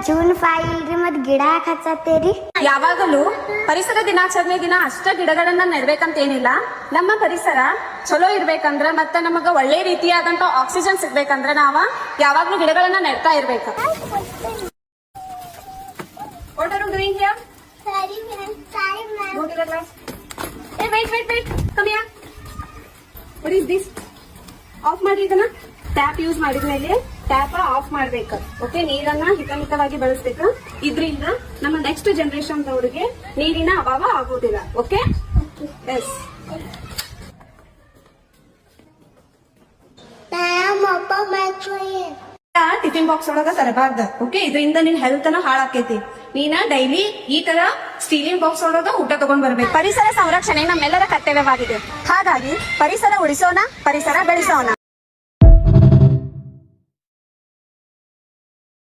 June 5 ಇಲ್ರಿ ಮತ್ ಗಿಡ ಯಾಕೆ ಹಚ್ಚತ್ತೇರಿ? ಯಾವಾಗಲೂ ಪರಿಸರ ದಿನಾಚರಣೆ ದಿನ ಅಷ್ಟ ಗಿಡಗಳನ್ನ ನೆಡ್ಬೇಕಂತ ಏನಿಲ್ಲ. ನಮ್ಮ ಪರಿಸರ ಚಲೋ ಇರ್ಬೇಕಂದ್ರ ಮತ್ತ ನಮಗ ಒಳ್ಳೆ ರೀತಿಯಾದಂತ ಆಕ್ಸಿಜನ್ ಸಿಗ್ಬೇಕಂದ್ರ ನಾವ ಯಾವಾಗ್ಲೂ ಗಿಡಗಳನ್ನ ನೆಡ್ತಾ ಇರ್ಬೇಕು. What are you doing here? Sorry ma'am. Sorry ma'am. Go to the class. Hey, wait. Come here. What is this? Of ಮಾಡ್ರಿ ಇದನ್ನ. ಟ್ಯಾಪ್ ಯೂಸ್ ಮಾಡಿದ್ಮೇಲೆ ಟ್ಯಾಪ್ ಆಫ್ ಮಾಡ್ಬೇಕು. ಓಕೆ, ನೀರನ್ನ ಹಿತಮಿತವಾಗಿ ಬಳಸ್ಬೇಕು. ಇದರಿಂದ ನಮ್ಮ ನೆಕ್ಸ್ಟ್ ಜನರೇಷನ್ ಅವ್ರಿಗೆ ನೀರಿನ ಅಭಾವ ಆಗುವುದಿಲ್ಲ. Okay, S. ಟಿಫಿನ್ ಬಾಕ್ಸ್ ಒಳಗ ತರಬಾರ್ದ. ಓಕೆ, ಇದರಿಂದ ನಿನ್ ಹೆಲ್ತ್ ನ ಹಾಳಾಕೈತಿ. ನೀನ ಡೈಲಿ ಈ ತರ ಸ್ಟೀಲಿನ ಬಾಕ್ಸ್ ಒಳಗ ಊಟ ತಗೊಂಡ್ ಬರ್ಬೇಕು. ಪರಿಸರ ಸಂರಕ್ಷಣೆ ನಮ್ಮೆಲ್ಲರ ಕರ್ತವ್ಯವಾಗಿದೆ. ಹಾಗಾಗಿ ಪರಿಸರ ಉಳಿಸೋಣ, ಪರಿಸರ ಬೆಳೆಸೋಣ.